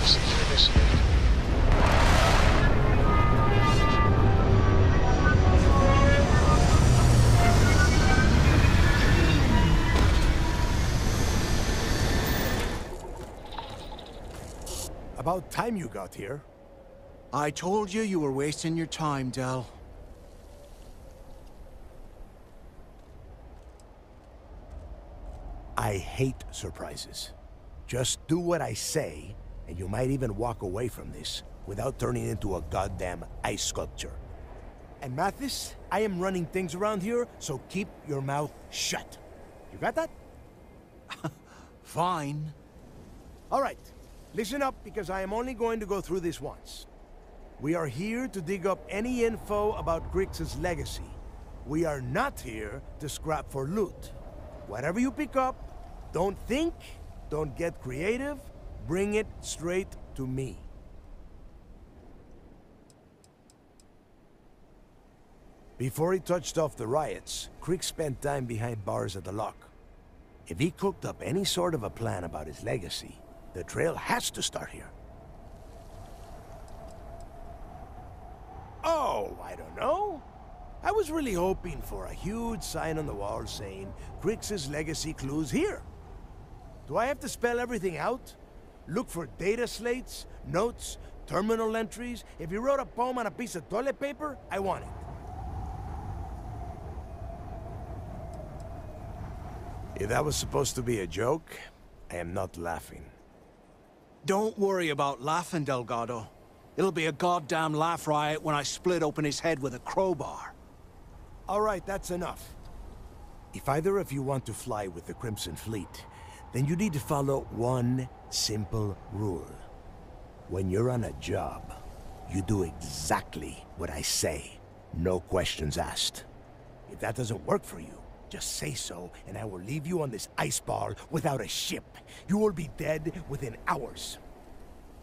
Secure this loop. About time you got here. I told you you were wasting your time, Del. I hate surprises. Just do what I say, and you might even walk away from this without turning into a goddamn ice sculpture. And Mathis, I am running things around here, so keep your mouth shut. You got that? Fine. All right. Listen up, because I am only going to go through this once. We are here to dig up any info about Grix's legacy. We are not here to scrap for loot. Whatever you pick up, don't think, don't get creative, bring it straight to me. Before he touched off the riots, Crick spent time behind bars at the lock. If he cooked up any sort of a plan about his legacy, the trail has to start here. Oh, I don't know. I was really hoping for a huge sign on the wall saying, Grix's legacy clues here. Do I have to spell everything out? Look for data slates, notes, terminal entries? If you wrote a poem on a piece of toilet paper, I want it. If that was supposed to be a joke, I am not laughing. Don't worry about laughing, Delgado. It'll be a goddamn laugh riot when I split open his head with a crowbar. All right, that's enough. If either of you want to fly with the Crimson Fleet, then you need to follow one simple rule. When you're on a job, you do exactly what I say. No questions asked. If that doesn't work for you, just say so, and I will leave you on this ice ball without a ship. You will be dead within hours.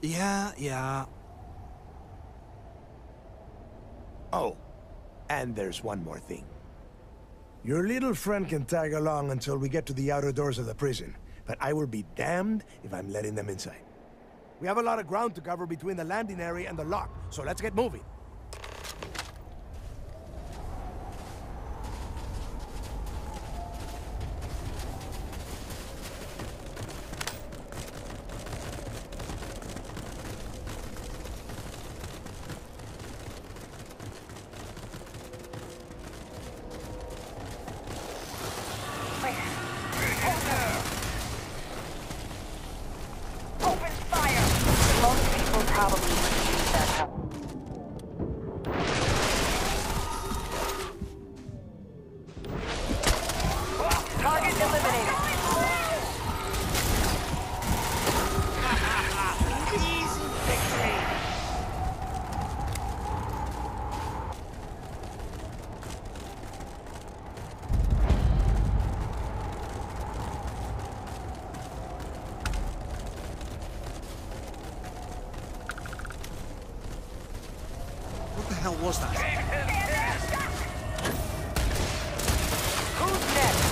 Yeah. Oh, and there's one more thing. Your little friend can tag along until we get to the outer doors of the prison, but I will be damned if I'm letting them inside. We have a lot of ground to cover between the landing area and the lock, so let's get moving. What the hell was that? Who's next?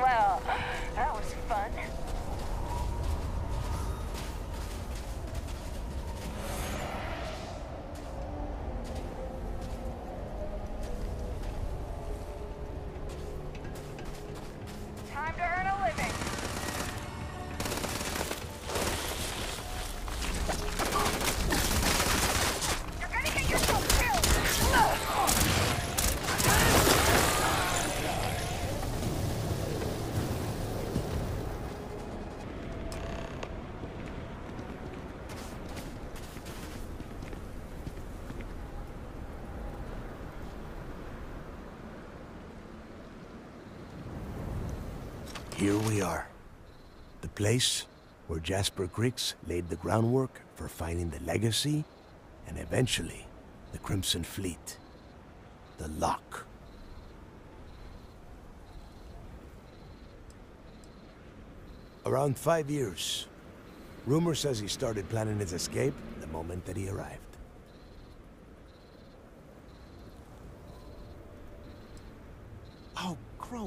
Well, that was fun. Time to earn a living. You're gonna get yourself killed! Here we are. The place where Jasper Grix laid the groundwork for finding the legacy and eventually the Crimson Fleet. The lock. Around 5 years. Rumor says he started planning his escape the moment that he arrived.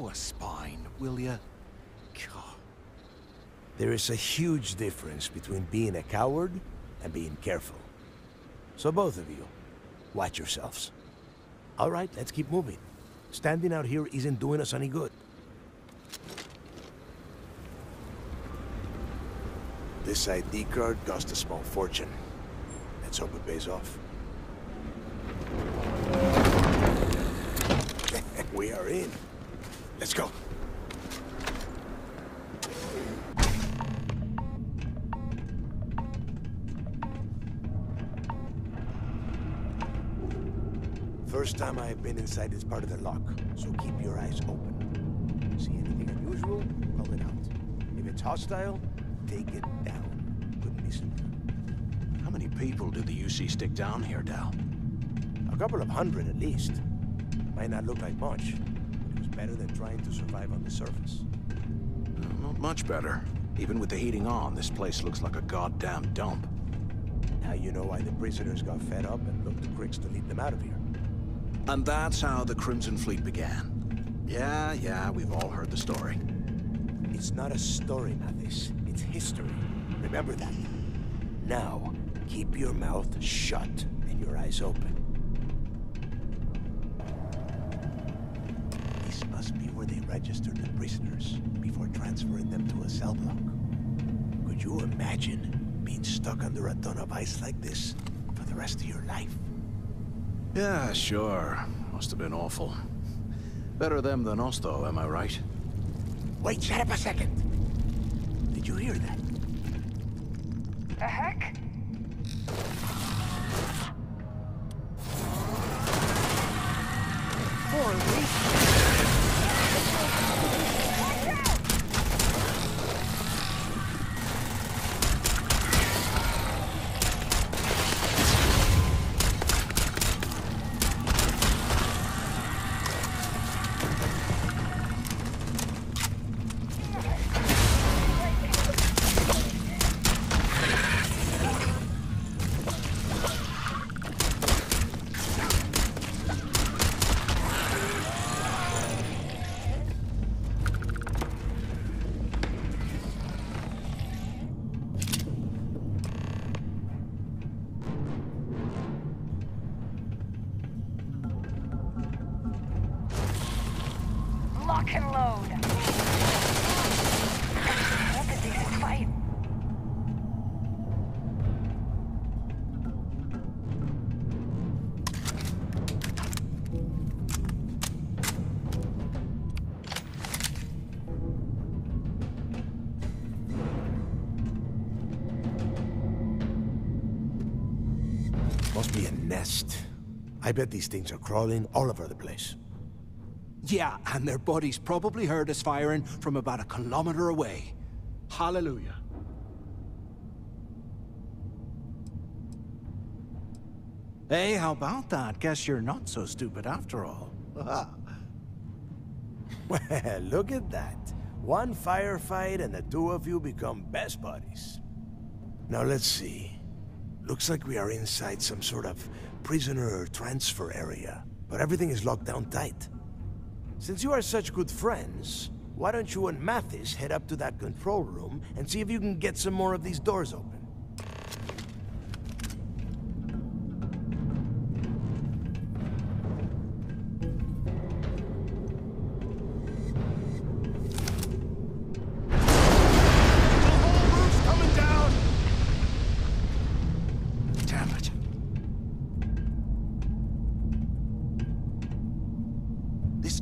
Grow a spine, will you? God. There is a huge difference between being a coward and being careful. So both of you, watch yourselves. All right, let's keep moving. Standing out here isn't doing us any good. This ID card cost a small fortune. Let's hope it pays off. We are in. Let's go. First time I've been inside this part of the lock, so keep your eyes open. See anything unusual, call it out. If it's hostile, take it down. Couldn't be simpler. How many people did the UC stick down here, Dal? A couple of hundred at least. Might not look like much, but it was better than trying to survive on the surface. Not much better. Even with the heating on, this place looks like a goddamn dump. Now you know why the prisoners got fed up and looked to Cricks to lead them out of here. And that's how the Crimson Fleet began. Yeah, we've all heard the story. It's not a story, Mathis. It's history. Remember that. Now, keep your mouth shut and your eyes open. This must be where they registered the prisoners before transferring them to a cell block. Could you imagine being stuck under a ton of ice like this for the rest of your life? Yeah, sure. Must have been awful. Better them than us, though, am I right? Wait, shut up a second. Did you hear that? The heck? Lock and load. That's a decent fight. Must be a nest. I bet these things are crawling all over the place. Yeah, and their buddies probably heard us firing from about a kilometer away. Hallelujah. Hey, how about that? Guess you're not so stupid after all. Well, look at that. One firefight and the two of you become best buddies. Now let's see. Looks like we are inside some sort of prisoner transfer area, but everything is locked down tight. Since you are such good friends, why don't you and Mathis head up to that control room and see if you can get some more of these doors open?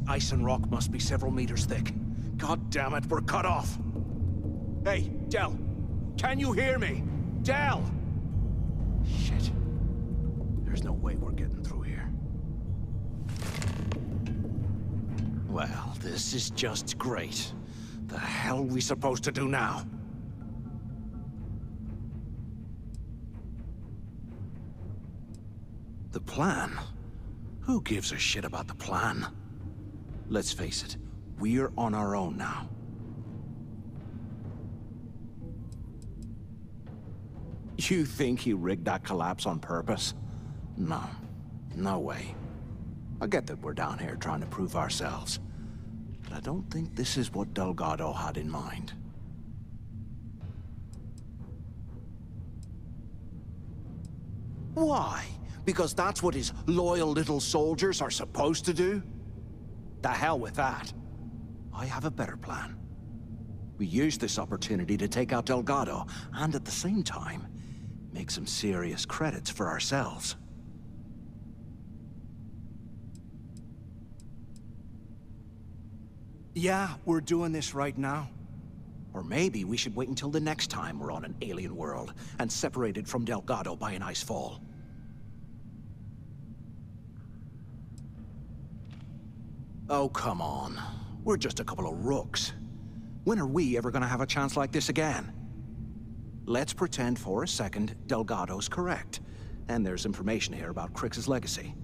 Ice and rock must be several meters thick. God damn it, we're cut off. Hey, Del, can you hear me? Del! Shit. There's no way we're getting through here. Well, this is just great. The hell are we supposed to do now? The plan? Who gives a shit about the plan? Let's face it, we're on our own now. You think he rigged that collapse on purpose? No. No way. I get that we're down here trying to prove ourselves. But I don't think this is what Delgado had in mind. Why? Because that's what his loyal little soldiers are supposed to do? The hell with that. I have a better plan. We use this opportunity to take out Delgado, and at the same time, make some serious credits for ourselves. Yeah, we're doing this right now. Or maybe we should wait until the next time we're on an alien world and separated from Delgado by an ice fall. Oh, come on. We're just a couple of rooks. When are we ever gonna have a chance like this again? Let's pretend for a second Delgado's correct, and there's information here about Crix's legacy.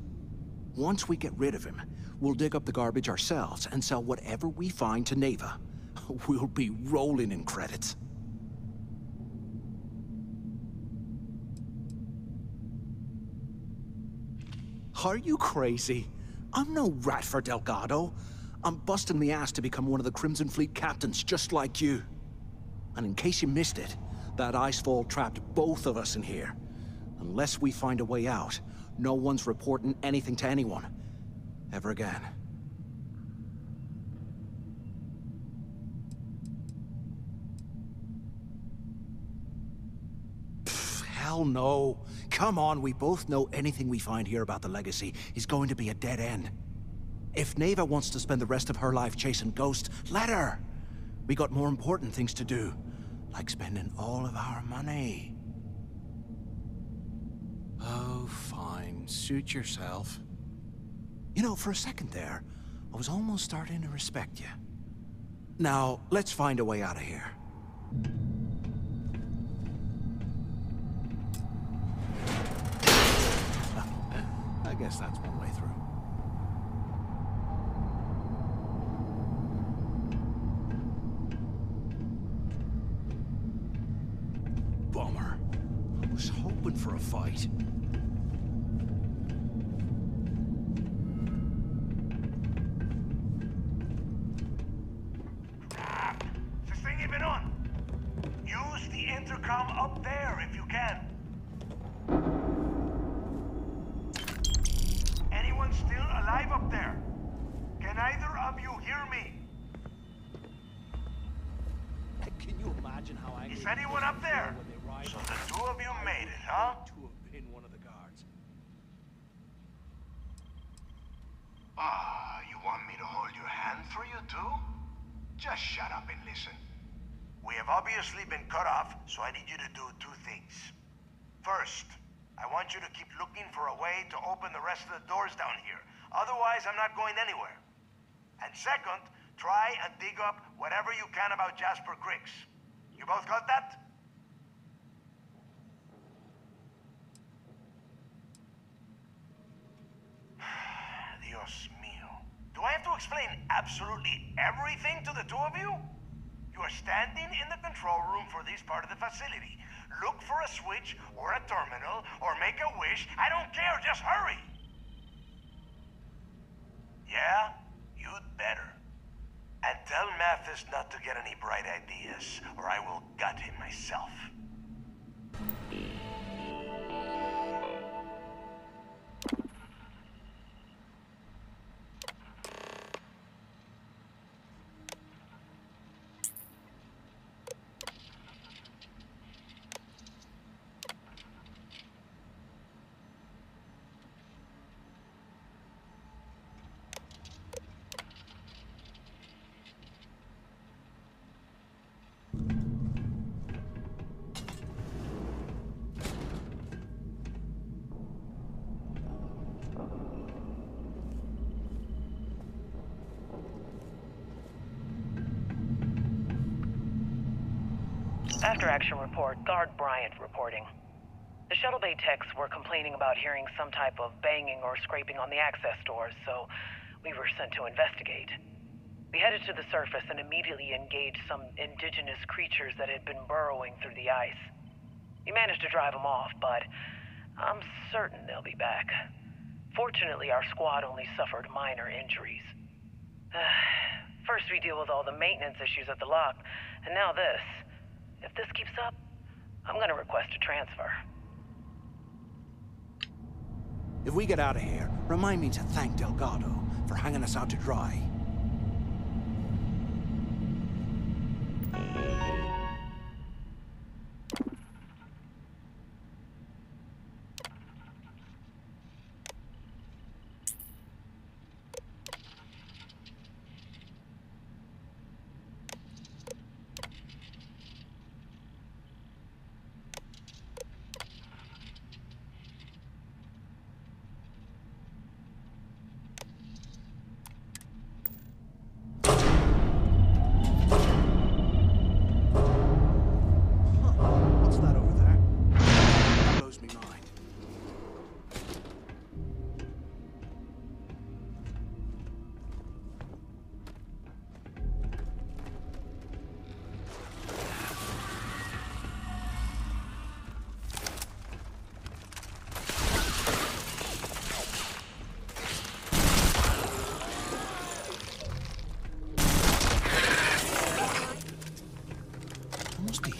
Once we get rid of him, we'll dig up the garbage ourselves and sell whatever we find to Neva. We'll be rolling in credits. Are you crazy? I'm no rat for Delgado. I'm busting the ass to become one of the Crimson Fleet captains, just like you. And in case you missed it, that icefall trapped both of us in here. Unless we find a way out, no one's reporting anything to anyone. Ever again. Hell no. Come on, we both know anything we find here about the legacy is going to be a dead end. If Neva wants to spend the rest of her life chasing ghosts, let her. We got more important things to do, like spending all of our money. Oh, fine. Suit yourself. You know, for a second there, I was almost starting to respect you. Now, let's find a way out of here. I guess that's one way through. Bummer. I was hoping for a fight. Is this thing even on? Use the intercom up there if you can. Anyone still alive up there? Can either of you hear me? Can you imagine how angry... Is anyone up there? So the two of you made it, huh? To have been one of the guards. Ah, you want me to hold your hand for you too? Just shut up and listen. We have obviously been cut off, so I need you to do two things. First, I want you to keep looking for a way to open the rest of the doors down here. Otherwise, I'm not going anywhere. And second, try and dig up whatever you can about Jasper Crix. You both got that? Dios mío. Do I have to explain absolutely everything to the two of you? You are standing in the control room for this part of the facility. Look for a switch, or a terminal, or make a wish. I don't care, just hurry! Yeah? You'd better. And tell Mathis not to get any bright ideas, or I will gut him myself. After action report, Guard Bryant reporting. The shuttle bay techs were complaining about hearing some type of banging or scraping on the access doors, so we were sent to investigate. We headed to the surface and immediately engaged some indigenous creatures that had been burrowing through the ice. We managed to drive them off, but I'm certain they'll be back. Fortunately, our squad only suffered minor injuries. First we deal with all the maintenance issues at the lock, and now this. If this keeps up, I'm gonna request a transfer. If we get out of here, remind me to thank Delgado for hanging us out to dry.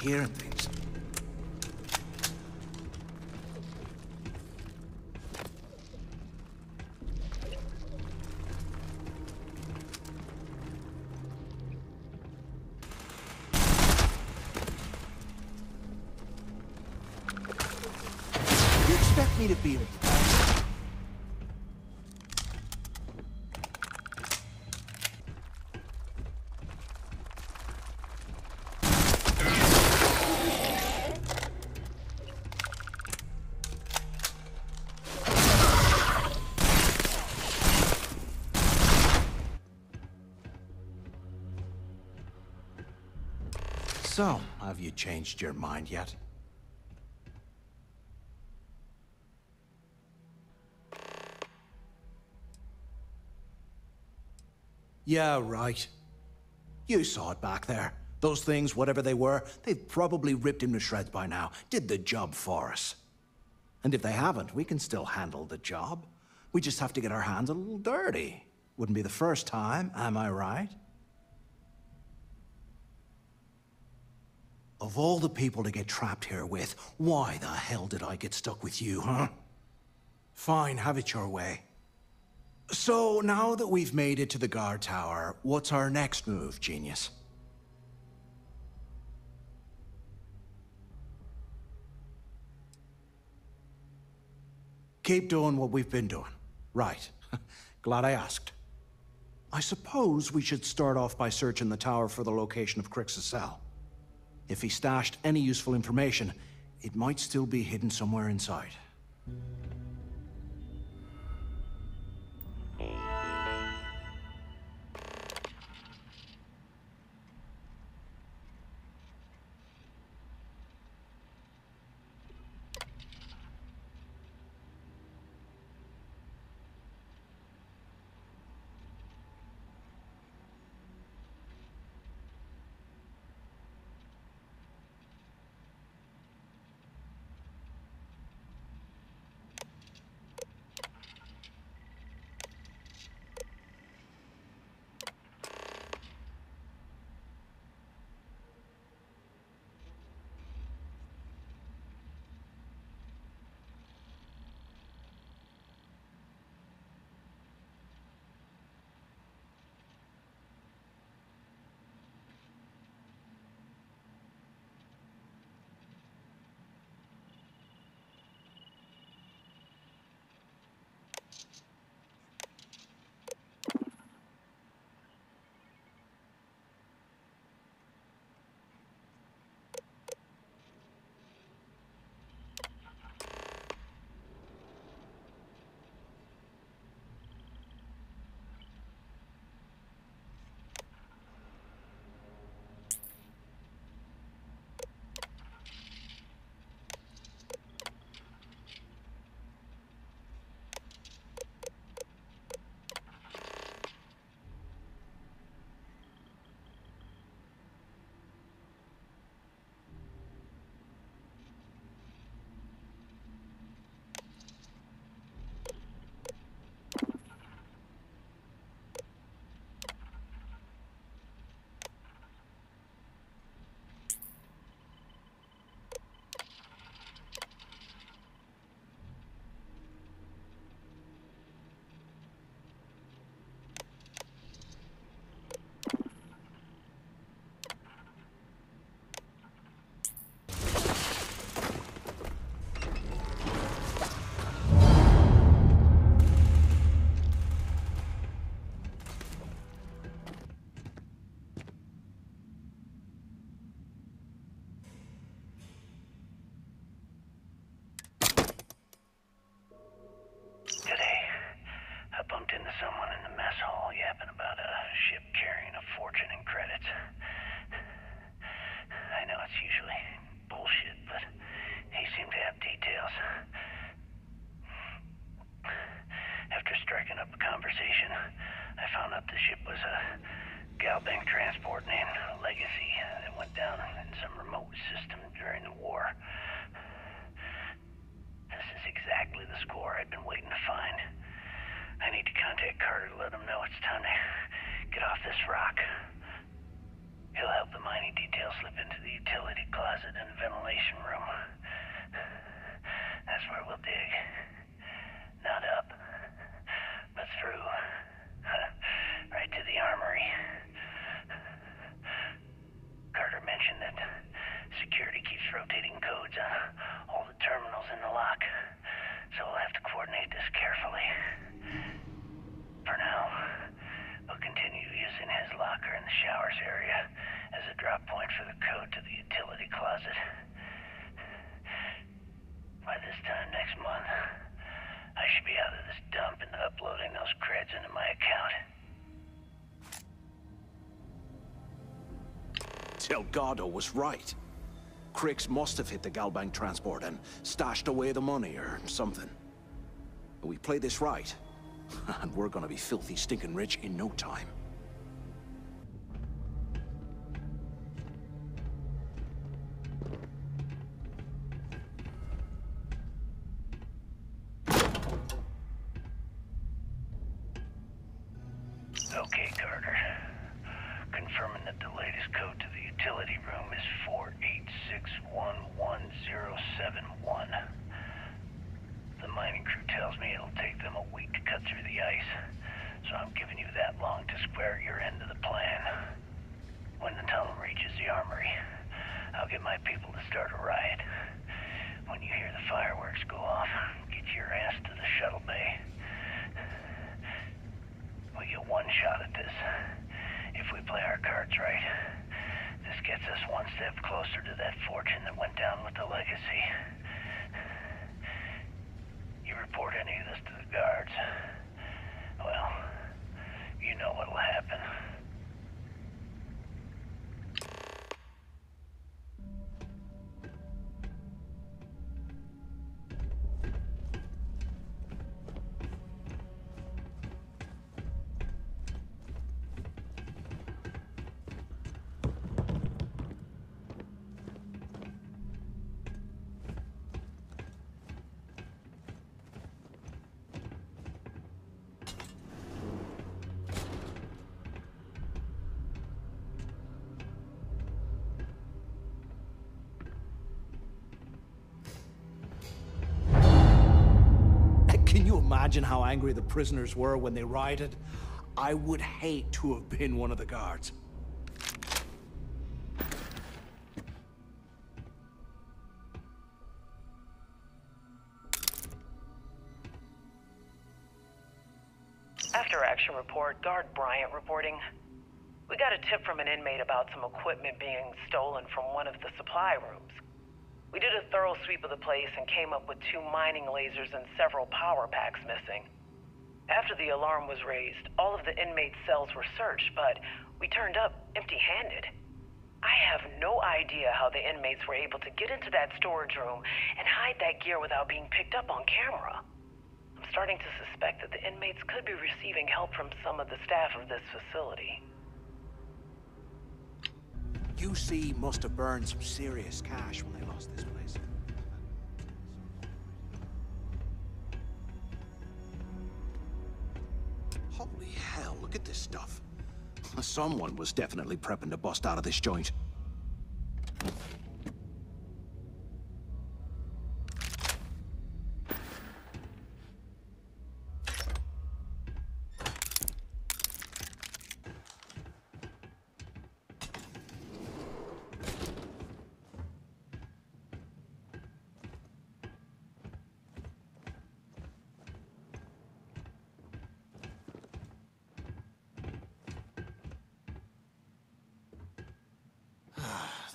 Hearing things. You expect me to be... So, have you changed your mind yet? Yeah, right. You saw it back there. Those things, whatever they were, they've probably ripped him to shreds by now. Did the job for us. And if they haven't, we can still handle the job. We just have to get our hands a little dirty. Wouldn't be the first time, am I right? Of all the people to get trapped here with, why the hell did I get stuck with you, huh? Fine, have it your way. So, now that we've made it to the guard tower, what's our next move, genius? Keep doing what we've been doing. Right. Glad I asked. I suppose we should start off by searching the tower for the location of Crix's cell. If he stashed any useful information, it might still be hidden somewhere inside. Delgado was right. Cricks must have hit the Galbank transport and stashed away the money or something. But we play this right, and we're gonna be filthy stinking rich in no time. Okay, Carter. Confirming that the latest code to the utility room is 486111071. The mining crew tells me it'll take them a week to cut through the ice, so I'm giving you that long to square your end of the plan. When the tunnel reaches the armory, I'll get my people to start a riot. When you hear the fireworks go off, get your ass to the shuttle bay. We get one shot at this. If we play our cards right, this gets us one step closer to that fortune that went down with the legacy. You report any of this to the guards, well, you know what'll happen. Can you imagine how angry the prisoners were when they rioted? I would hate to have been one of the guards. After action report, Guard Bryant reporting. We got a tip from an inmate about some equipment being stolen from one of the supply rooms. We did a thorough sweep of the place and came up with 2 mining lasers and several power packs missing. After the alarm was raised, all of the inmates' cells were searched, but we turned up empty-handed. I have no idea how the inmates were able to get into that storage room and hide that gear without being picked up on camera. I'm starting to suspect that the inmates could be receiving help from some of the staff of this facility. UC must have burned some serious cash when they lost this place. Holy hell, look at this stuff. Someone was definitely prepping to bust out of this joint.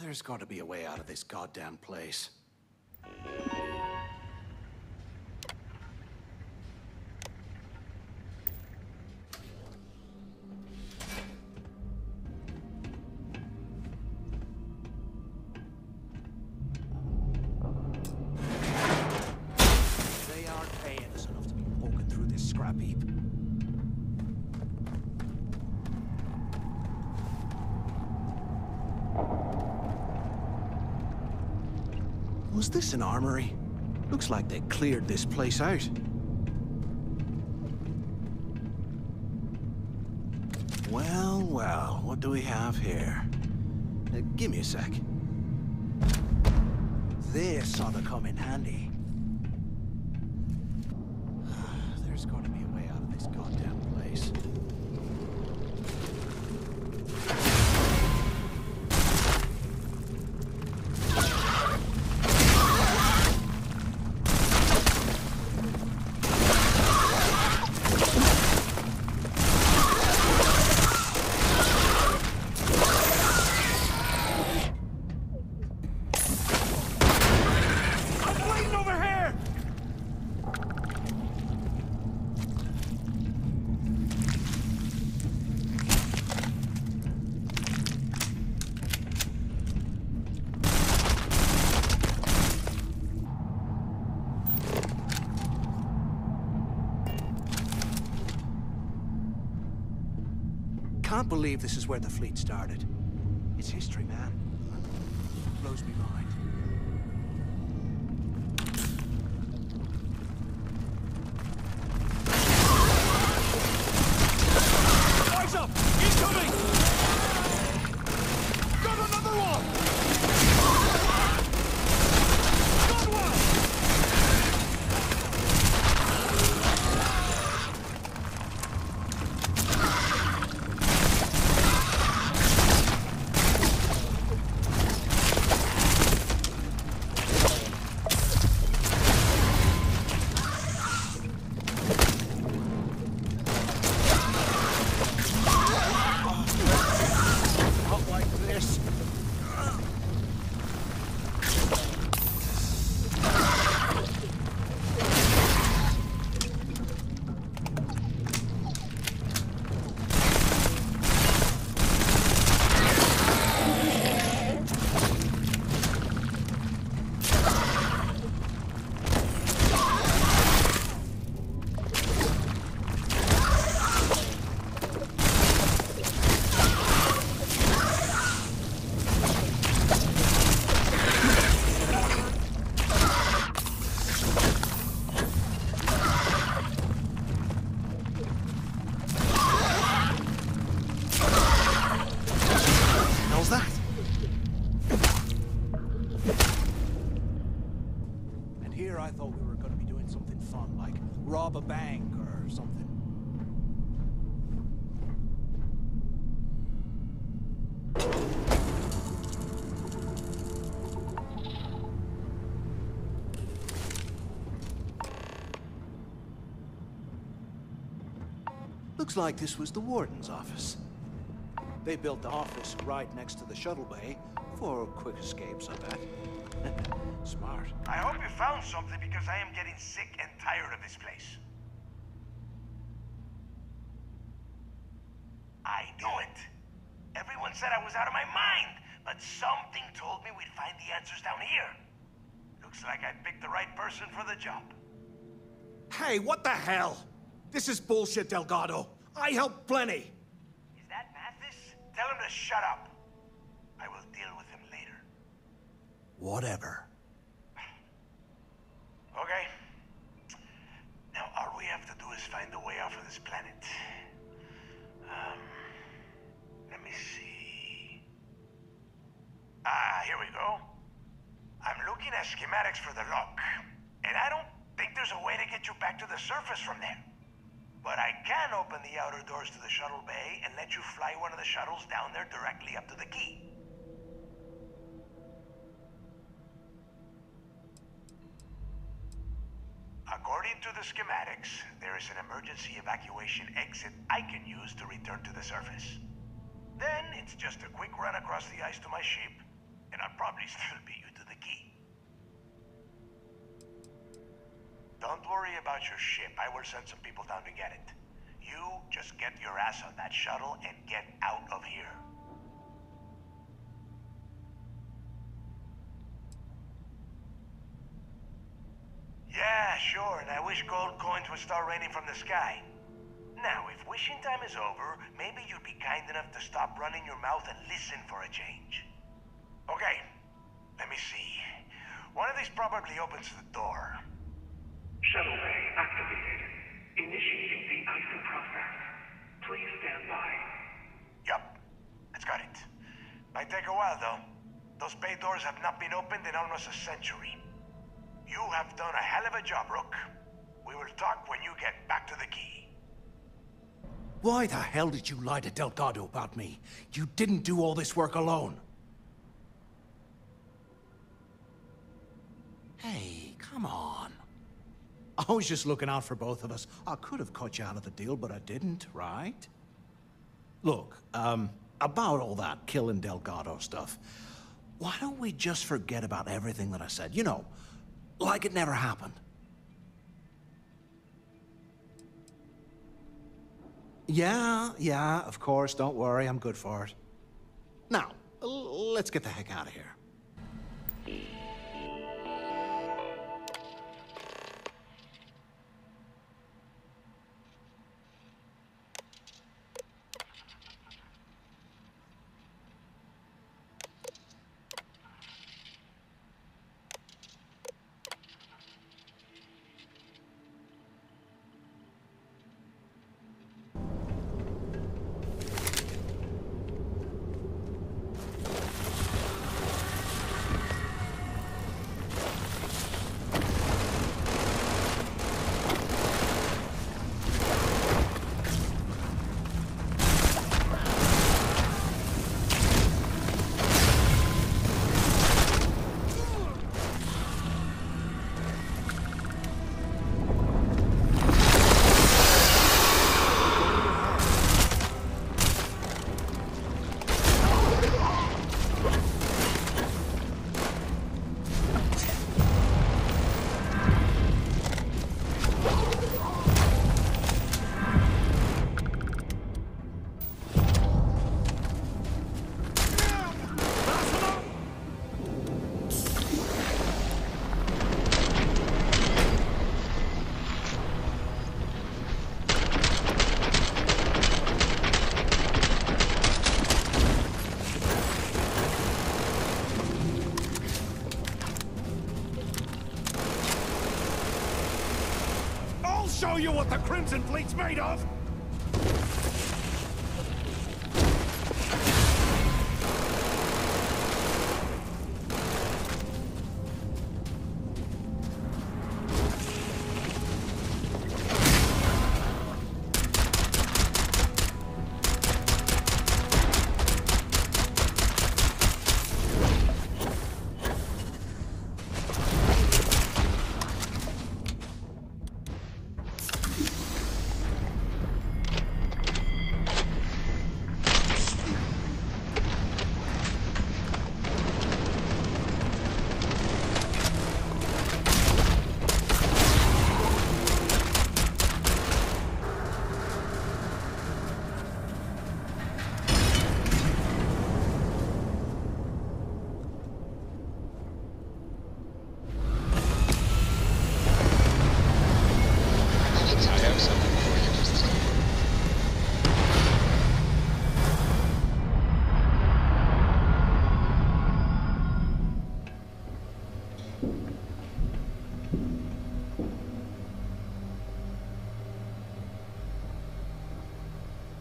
There's got to be a way out of this goddamn place. They aren't paying us enough to be poking through this scrap heap. Was this an armory? Looks like they cleared this place out. Well, well, what do we have here? Give me a sec. This ought to come in handy. There's got to be a way out of this goddamn place. can't believe this is where the fleet started. It's history, man. Blows me mind. Eyes up! Incoming! Got another one! Got one! Not like this. How's that? And here I thought we were going to be doing something fun, like rob a bank or something. Looks like this was the warden's office. They built the office right next to the shuttle bay for quick escapes, I bet. Smart. I hope you found something because I am getting sick and tired of this place. I knew it. Everyone said I was out of my mind, but something told me we'd find the answers down here. Looks like I picked the right person for the job. Hey, what the hell? This is bullshit, Delgado. I helped plenty. Is that Mathis? Tell him to shut up. I will deal with him later. Whatever. Okay. Now all we have to do is find a way off of this planet. Let me see. Ah, here we go. I'm looking at schematics for the lock, and I don't think there's a way to get you back to the surface from there. But I can open the outer doors to the shuttle bay and let you fly one of the shuttles down there directly up to the key. According to the schematics, there is an emergency evacuation exit I can use to return to the surface. Then it's just a quick run across the ice to my ship, and I'll probably still beat you to the key. Don't worry about your ship. I will send some people down to get it. You just get your ass on that shuttle and get out of here. Yeah, sure, and I wish gold coins would start raining from the sky. Now, if wishing time is over, maybe you'd be kind enough to stop running your mouth and listen for a change. Okay, let me see. One of these probably opens the door. Shuttle bay activated. Initiating the icing process. Please stand by. Yup, it's got it. Might take a while, though. Those bay doors have not been opened in almost a century. You have done a hell of a job, Rook. We will talk when you get back to the key. Why the hell did you lie to Delgado about me? You didn't do all this work alone. Hey, come on. I was just looking out for both of us. I could have cut you out of the deal, but I didn't, right? Look, about all that killing Delgado stuff, why don't we just forget about everything that I said? You know, like it never happened. Yeah, of course, don't worry, I'm good for it. Now, let's get the heck out of here. show you what the Crimson Fleet's made of?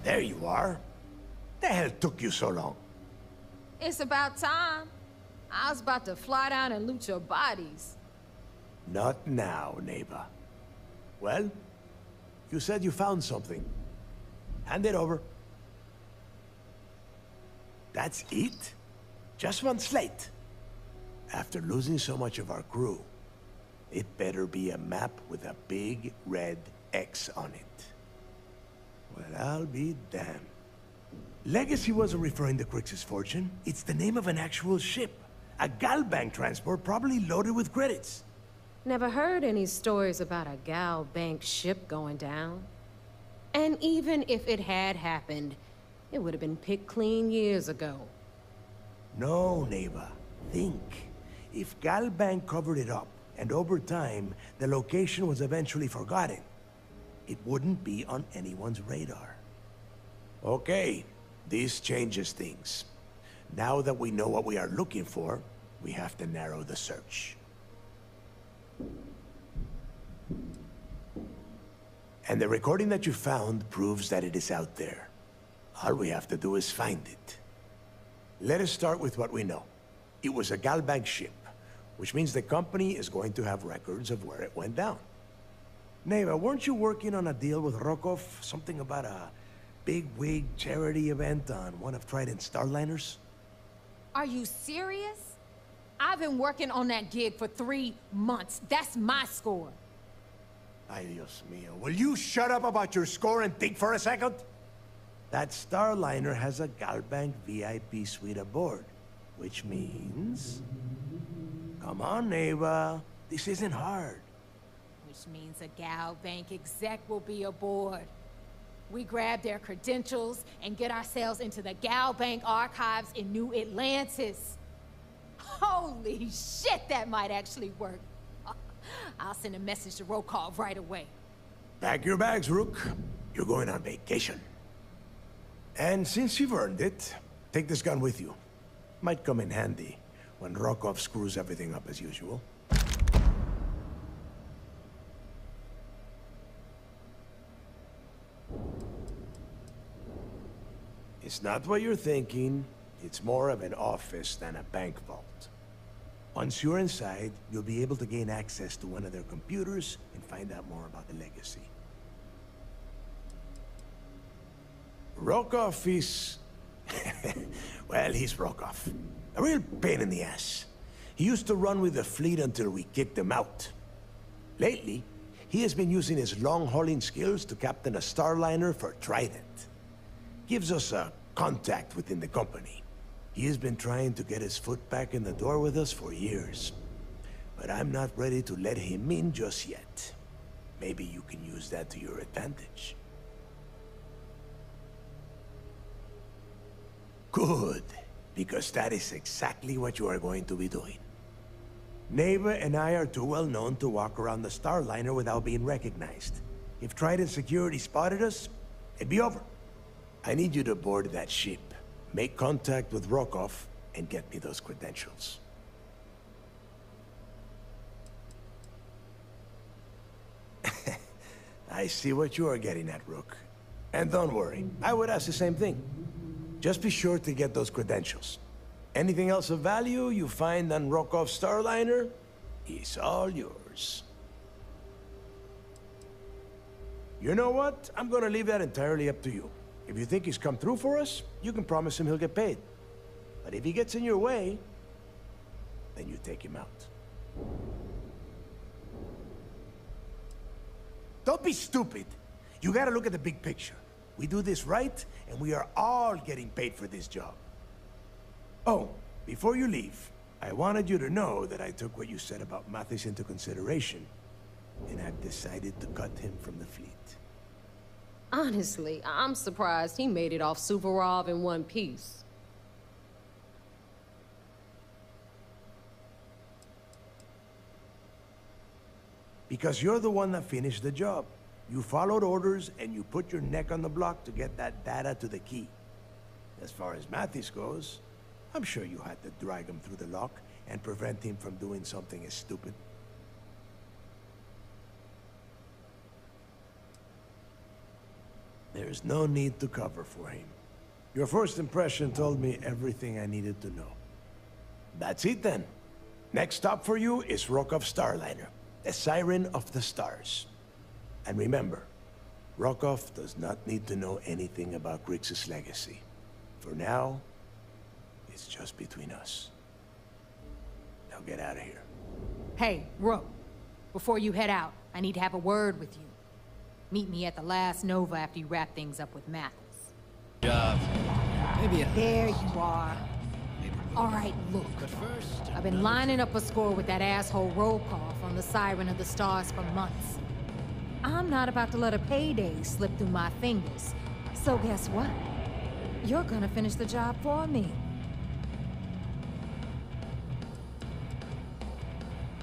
There you are. The hell took you so long? It's about time. I was about to fly down and loot your bodies. Not now, neighbor. Well, you said you found something. Hand it over. That's it? Just one slate? After losing so much of our crew, it better be a map with a big red X on it. Well, I'll be damned. Legacy wasn't referring to Crix's fortune. It's the name of an actual ship. A Galbank transport probably loaded with credits. Never heard any stories about a Gal Bank ship going down. And even if it had happened, it would have been picked clean years ago. No, neighbor. Think. If Galbank covered it up, and over time, the location was eventually forgotten, it wouldn't be on anyone's radar. Okay, this changes things. Now that we know what we are looking for, we have to narrow the search. And the recording that you found proves that it is out there. All we have to do is find it. Let us start with what we know. It was a Galbank ship, which means the company is going to have records of where it went down. Neva, weren't you working on a deal with Rokov? Something about a big-wig charity event on one of Trident's starliners? Are you serious? I've been working on that gig for 3 months. That's my score. Ay, Dios mío. Will you shut up about your score and think for a second? That starliner has a Galbank VIP suite aboard, which means... Come on, Neva. This isn't hard. Which means a Gal Bank exec will be aboard. We grab their credentials and get ourselves into the Gal Bank archives in New Atlantis. Holy shit, that might actually work. I'll send a message to Rokov right away. Pack your bags, Rook. You're going on vacation. And since you've earned it, take this gun with you. Might come in handy when Rokov screws everything up as usual. It's not what you're thinking. It's more of an office than a bank vault. Once you're inside, you'll be able to gain access to one of their computers and find out more about the legacy. Rokov is... well, he's Rokov. A real pain in the ass. He used to run with the fleet until we kicked him out. Lately, he has been using his long-hauling skills to captain a starliner for Trident. Gives us a contact within the company. He has been trying to get his foot back in the door with us for years. But I'm not ready to let him in just yet. Maybe you can use that to your advantage. Good, because that is exactly what you are going to be doing. Neva and I are too well known to walk around the starliner without being recognized. If Trident security spotted us, it'd be over. I need you to board that ship, make contact with Rokov, and get me those credentials. I see what you are getting at, Rook. And don't worry, I would ask the same thing. Just be sure to get those credentials. Anything else of value you find on Rokov's Starliner is all yours. You know what? I'm gonna leave that entirely up to you. If you think he's come through for us, you can promise him he'll get paid. But if he gets in your way, then you take him out. Don't be stupid. You gotta look at the big picture. We do this right, and we are all getting paid for this job. Oh, before you leave, I wanted you to know that I took what you said about Mathis into consideration, and I've decided to cut him from the fleet. Honestly, I'm surprised he made it off Suvorov in one piece. Because you're the one that finished the job. You followed orders, and you put your neck on the block to get that data to the key. As far as Mathis goes, I'm sure you had to drag him through the lock and prevent him from doing something as stupid. There's no need to cover for him. Your first impression told me everything I needed to know. That's it then. Next stop for you is Rokov Starliner, the Siren of the Stars. And remember, Rokov does not need to know anything about Grixis' legacy. For now, it's just between us. Now get out of here. Hey, Rook. Before you head out, I need to have a word with you. Meet me at the last Nova after you wrap things up with Mathis. Maybe There you are. All right, look. I've been lining up a score with that asshole Rokov on the Siren of the Stars for months. I'm not about to let a payday slip through my fingers. So guess what? You're gonna finish the job for me.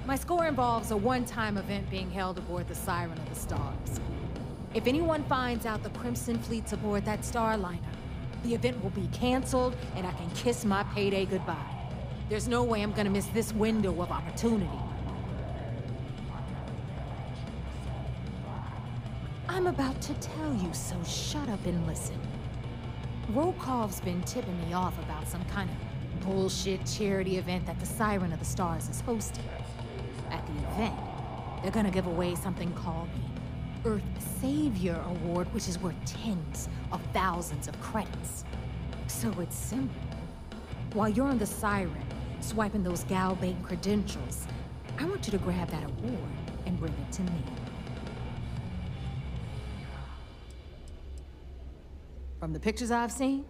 My score involves a one-time event being held aboard the Siren of the Stars. If anyone finds out the Crimson Fleet's aboard that Starliner, the event will be canceled and I can kiss my payday goodbye. There's no way I'm gonna miss this window of opportunity. I'm about to tell you, so shut up and listen. Rokov's been tipping me off about some kind of bullshit charity event that the Siren of the Stars is hosting. At the event, they're gonna give away something called the Earth Savior Award, which is worth tens of thousands of credits. So it's simple. While you're on the Siren, swiping those Galbank credentials, I want you to grab that award and bring it to me. From the pictures I've seen,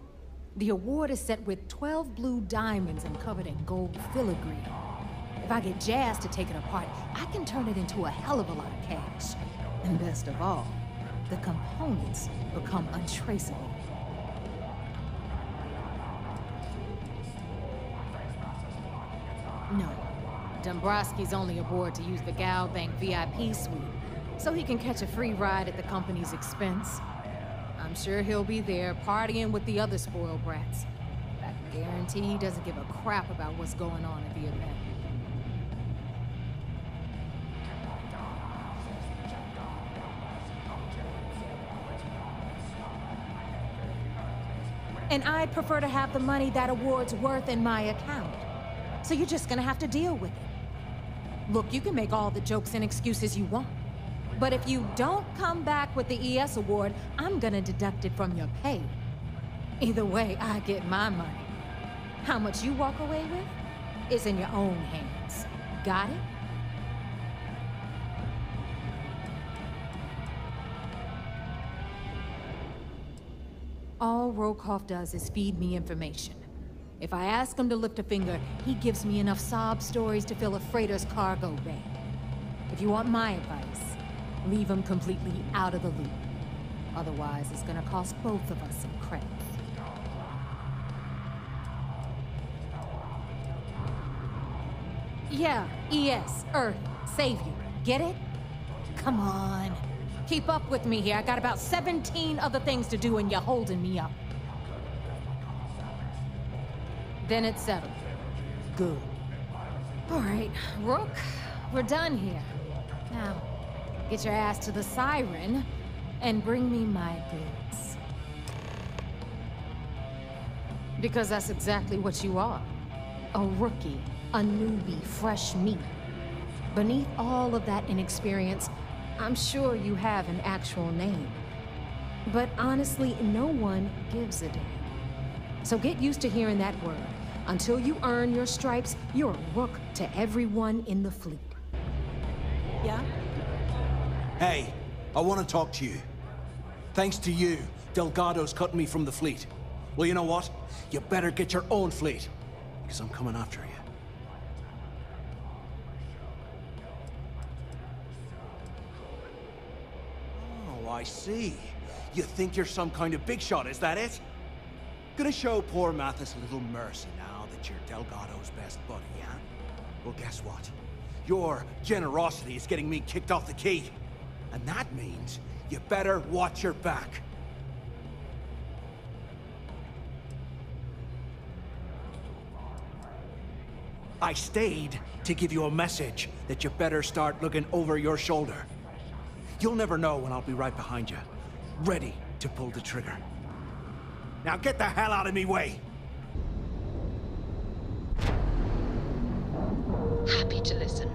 the award is set with 12 blue diamonds and covered in gold filigree. If I get Jazz to take it apart, I can turn it into a hell of a lot of cash. And best of all, the components become untraceable. No, Dombrowski's only aboard to use the Galbank VIP suite, so he can catch a free ride at the company's expense. I'm sure he'll be there partying with the other spoiled brats. I can guarantee he doesn't give a crap about what's going on at the event. And I'd prefer to have the money that award's worth in my account. So you're just gonna have to deal with it. Look, you can make all the jokes and excuses you want. But if you don't come back with the ES award, I'm gonna deduct it from your pay. Either way, I get my money. How much you walk away with is in your own hands. Got it? All Rokov does is feed me information. If I ask him to lift a finger, he gives me enough sob stories to fill a freighter's cargo bay. If you want my advice, leave him completely out of the loop. Otherwise, it's gonna cost both of us some credits. Yeah, ES, Earth, Savior. Get it? Come on. Keep up with me here. I got about 17 other things to do and you're holding me up. Then it's settled. Good. All right, Rook, we're done here. Now, get your ass to the Siren, and bring me my goods. Because that's exactly what you are. A rookie, a newbie, fresh meat. Beneath all of that inexperience, I'm sure you have an actual name. But honestly, no one gives a damn. So get used to hearing that word. Until you earn your stripes, you're a rook to everyone in the fleet. Yeah? Hey, I want to talk to you. Thanks to you, Delgado's cutting me from the fleet. Well, you know what? You better get your own fleet, because I'm coming after you. Oh, I see. You think you're some kind of big shot, is that it? Gonna show poor Mathis a little mercy now that you're Delgado's best buddy, yeah? Well, guess what? Your generosity is getting me kicked off the key. And that means you better watch your back. I stayed to give you a message that you better start looking over your shoulder. You'll never know when I'll be right behind you, ready to pull the trigger. Now get the hell out of me way! Happy to listen.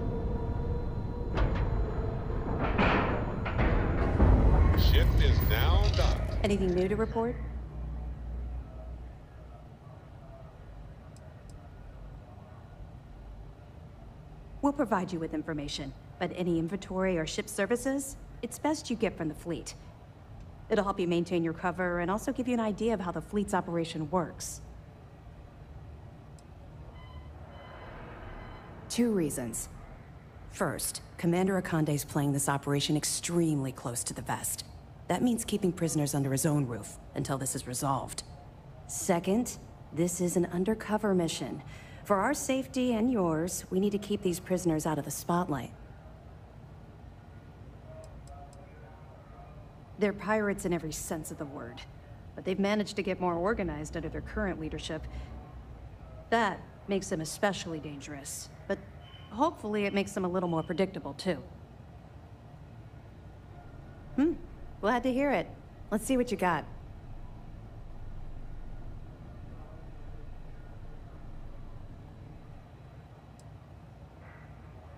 Ship is now docked. Anything new to report? We'll provide you with information, but any inventory or ship services, it's best you get from the fleet. It'll help you maintain your cover and also give you an idea of how the fleet's operation works. 2 reasons. First, Commander Akande's playing this operation extremely close to the vest. That means keeping prisoners under his own roof until this is resolved. Second, this is an undercover mission. For our safety and yours, we need to keep these prisoners out of the spotlight. They're pirates in every sense of the word, but they've managed to get more organized under their current leadership. That makes them especially dangerous, but hopefully it makes them a little more predictable, too. Glad to hear it. Let's see what you got.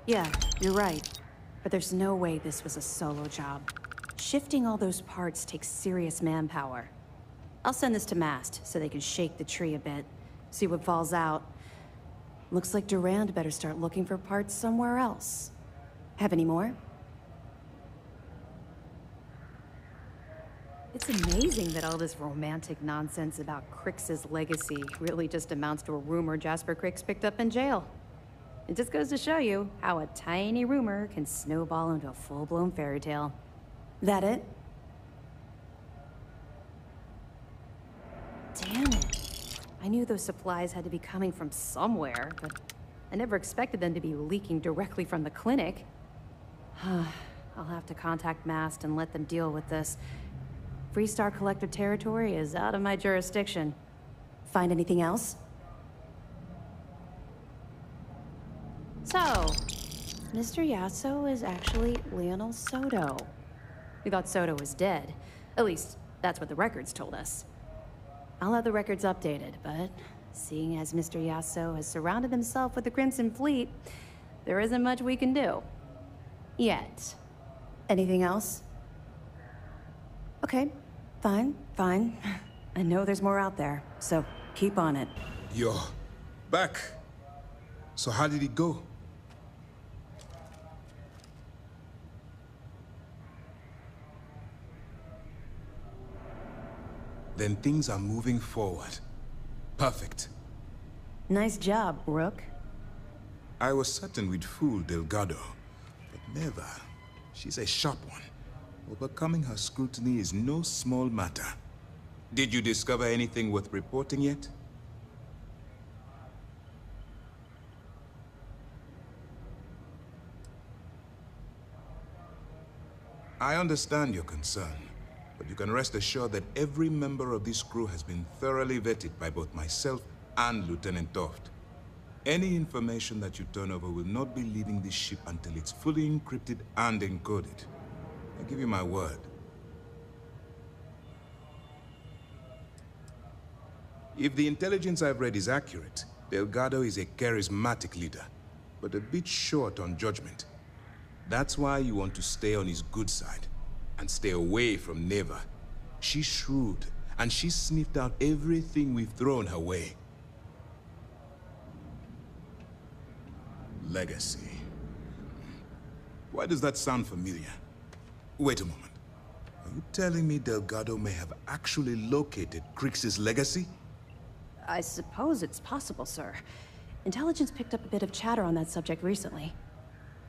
Yeah, you're right. But there's no way this was a solo job. Shifting all those parts takes serious manpower. I'll send this to Mast so they can shake the tree a bit, see what falls out. Looks like Durand better start looking for parts somewhere else. Have any more? It's amazing that all this romantic nonsense about Crix's legacy really just amounts to a rumor Jasper Crix picked up in jail. It just goes to show you how a tiny rumor can snowball into a full-blown fairy tale. That it? Damn it. I knew those supplies had to be coming from somewhere, but I never expected them to be leaking directly from the clinic. I'll have to contact Mast and let them deal with this. Freestar Collector territory is out of my jurisdiction. Find anything else? So, Mr. Yasso is actually Lionel Soto. We thought Soto was dead. At least, that's what the records told us. I'll have the records updated, but seeing as Mr. Yasso has surrounded himself with the Crimson Fleet, there isn't much we can do. Yet. Anything else? Okay, fine. I know there's more out there, so keep on it. You're back. So how did it go? Then things are moving forward. Perfect. Nice job, Rook. I was certain we'd fool Delgado, but never. She's a sharp one. Overcoming her scrutiny is no small matter. Did you discover anything worth reporting yet? I understand your concern, but you can rest assured that every member of this crew has been thoroughly vetted by both myself and Lieutenant Toft. Any information that you turn over will not be leaving this ship until it's fully encrypted and encoded. I give you my word. If the intelligence I've read is accurate, Delgado is a charismatic leader, but a bit short on judgment. That's why you want to stay on his good side, and stay away from Neva. She's shrewd, and she's sniffed out everything we've thrown her way. Legacy. Why does that sound familiar? Wait a moment. Are you telling me Delgado may have actually located Crix's legacy? I suppose it's possible, sir. Intelligence picked up a bit of chatter on that subject recently.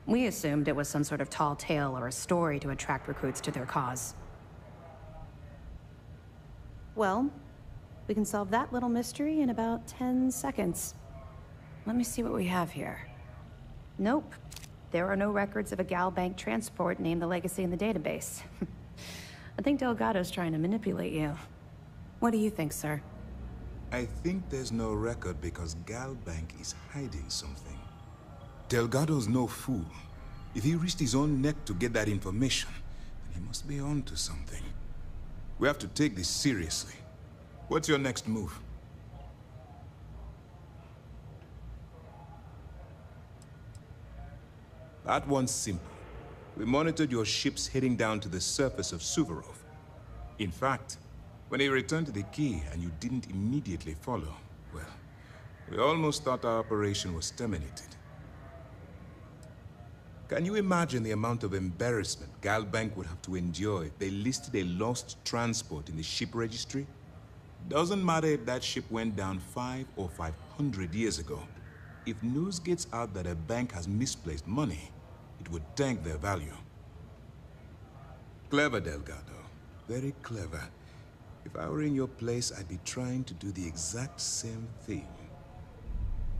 We assumed it was some sort of tall tale or a story to attract recruits to their cause. Well, we can solve that little mystery in about 10 seconds. Let me see what we have here. Nope. There are no records of a Gal Bank transport named the Legacy in the database. I think Delgado's trying to manipulate you. What do you think, sir? I think there's no record because Gal Bank is hiding something. Delgado's no fool. If he risked his own neck to get that information, then he must be on to something. We have to take this seriously. What's your next move? That one's simple. We monitored your ships heading down to the surface of Suvorov. In fact, when he returned to the key and you didn't immediately follow, well, we almost thought our operation was terminated. Can you imagine the amount of embarrassment Gal Bank would have to endure if they listed a lost transport in the ship registry? Doesn't matter if that ship went down 5 or 500 years ago. If news gets out that a bank has misplaced money, it would tank their value. Clever, Delgado. Very clever. If I were in your place, I'd be trying to do the exact same thing.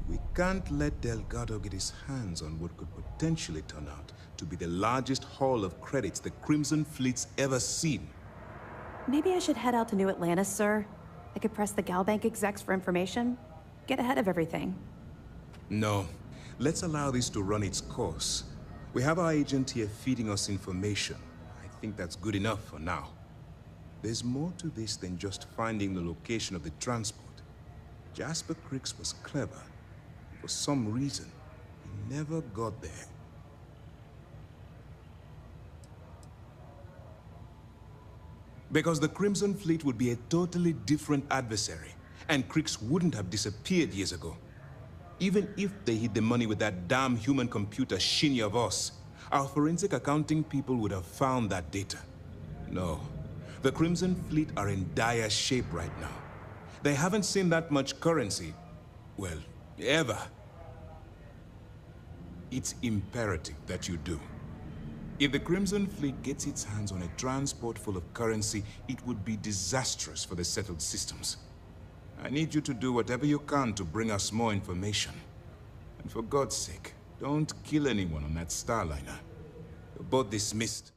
We can't let Delgado get his hands on what could potentially turn out to be the largest haul of credits the Crimson Fleet's ever seen. Maybe I should head out to New Atlantis, sir. I could press the Gal Bank execs for information. Get ahead of everything. No. Let's allow this to run its course. We have our agent here feeding us information. I think that's good enough for now. There's more to this than just finding the location of the transport. Jasper Crix was clever. For some reason, he never got there. Because the Crimson Fleet would be a totally different adversary, and Crix wouldn't have disappeared years ago. Even if they hid the money with that damn human computer Shinya Voss, our forensic accounting people would have found that data. No, the Crimson Fleet are in dire shape right now. They haven't seen that much currency, well, ever. It's imperative that you do. If the Crimson Fleet gets its hands on a transport full of currency, it would be disastrous for the settled systems. I need you to do whatever you can to bring us more information. And for God's sake, don't kill anyone on that Starliner. You're both dismissed.